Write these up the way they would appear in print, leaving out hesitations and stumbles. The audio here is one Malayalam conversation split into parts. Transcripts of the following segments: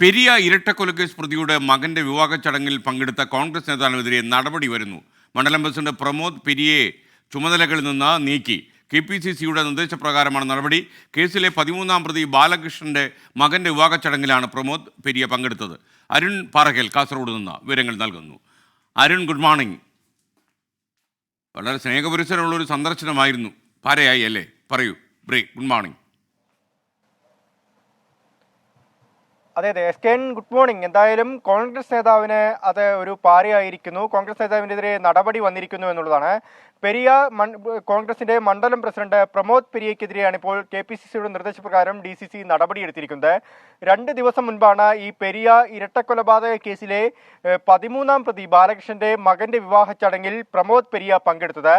പെരിയ ഇരട്ടക്കൊലക്കേസ് പ്രതിയുടെ മകന്റെ വിവാഹ ചടങ്ങിൽ പങ്കെടുത്ത കോൺഗ്രസ് നേതാവിനെതിരെ നടപടി വരുന്നു. മണ്ഡലം പ്രസിഡന്റ് പ്രമോദ് പെരിയയെ ചുമതലകളിൽ നിന്ന് നീക്കി. KPCCയുടെ നിർദ്ദേശപ്രകാരമാണ് നടപടി. കേസിലെ 13-ാം പ്രതി ബാലകൃഷ്ണന്റെ മകന്റെ വിവാഹ ചടങ്ങിലാണ് പ്രമോദ് പെരിയ പങ്കെടുത്തത്. അരുൺ പാറക്കൽ കാസർഗോഡ് നിന്ന് വിവരങ്ങൾ നൽകുന്നു. Arun, good morning. വളരെ സ്നേഹപുരസരമുള്ളൊരു സന്ദർശനമായിരുന്നു. പാരയായി അല്ലേ? പറയൂ. Good morning. അതെ SKN, ഗുഡ് മോർണിംഗ്. എന്തായാലും കോൺഗ്രസ് നേതാവിന് അത് ഒരു പാരയായിരിക്കുന്നു. കോൺഗ്രസ് നേതാവിനെതിരെ നടപടി വന്നിരിക്കുന്നു എന്നുള്ളതാണ്. കോൺഗ്രസിന്റെ മണ്ഡലം പ്രസിഡന്റ് പ്രമോദ് പെരിയയ്ക്കെതിരെയാണ് ഇപ്പോൾ KPCCയുടെ നിർദ്ദേശപ്രകാരം DCC നടപടിയെടുത്തിരിക്കുന്നത്. 2 ദിവസം മുൻപാണ് ഈ പെരിയ ഇരട്ടക്കൊലപാതക കേസിലെ 13-ാം പ്രതി ബാലകൃഷ്ണന്റെ മകന്റെ വിവാഹ ചടങ്ങിൽ പ്രമോദ് പെരിയ പങ്കെടുത്തത്.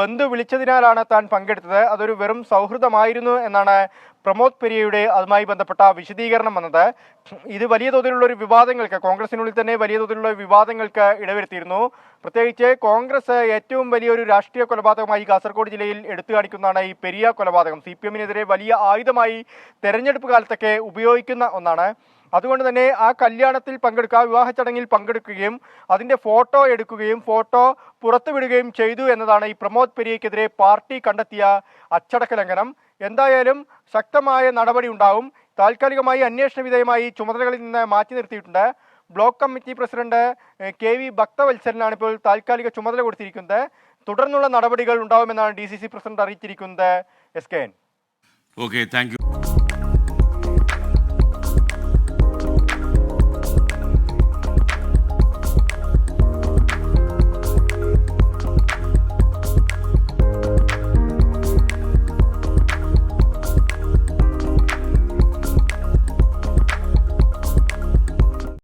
ബന്ധു വിളിച്ചതിനാലാണ് താൻ പങ്കെടുത്തത്, അതൊരു വെറും സൗഹൃദമായിരുന്നു എന്നാണ് പ്രമോദ് പെരിയയുടെ അതുമായി ബന്ധപ്പെട്ട വിശദീകരണം വന്നത്. ഇത് വലിയ തോതിലുള്ള ഒരു വിവാദങ്ങൾക്ക്, കോൺഗ്രസിനുള്ളിൽ തന്നെ വലിയ തോതിലുള്ള വിവാദങ്ങൾക്ക് ഇടവരുത്തിയിരുന്നു. പ്രത്യേകിച്ച് കോൺഗ്രസ് ഏറ്റവും വലിയൊരു രാഷ്ട്രീയ കൊലപാതകമായി കാസർഗോഡ് ജില്ലയിൽ എടുത്തു കാണിക്കുന്നതാണ് ഈ പെരിയ കൊലപാതകം. CPM-നെതിരെ വലിയ ആയുധമായി തെരഞ്ഞെടുപ്പ് കാലത്തൊക്കെ ഉപയോഗിക്കുന്ന ഒന്നാണ്. അതുകൊണ്ട് തന്നെ ആ കല്യാണത്തിൽ വിവാഹ ചടങ്ങിൽ പങ്കെടുക്കുകയും അതിൻ്റെ ഫോട്ടോ എടുക്കുകയും ഫോട്ടോ പുറത്തുവിടുകയും ചെയ്തു എന്നതാണ് ഈ പ്രമോദ് പെരിയയ്ക്കെതിരെ പാർട്ടി കണ്ടെത്തിയ അച്ചടക്ക ലംഘനം. എന്തായാലും ശക്തമായ നടപടി ഉണ്ടാവും. താൽക്കാലികമായി അന്വേഷണ വിധേയമായി ചുമതലകളിൽ നിന്ന് മാറ്റി നിർത്തിയിട്ടുണ്ട്. ബ്ലോക്ക് കമ്മിറ്റി പ്രസിഡന്റ് KV ഭക്തവത്സരനാണ് ഇപ്പോൾ താൽക്കാലിക ചുമതല കൊടുത്തിരിക്കുന്നത്. തുടർന്നുള്ള നടപടികൾ ഉണ്ടാവുമെന്നാണ് DCC പ്രസിഡന്റ് അറിയിച്ചിരിക്കുന്നത്. SKN. Okay, thank you.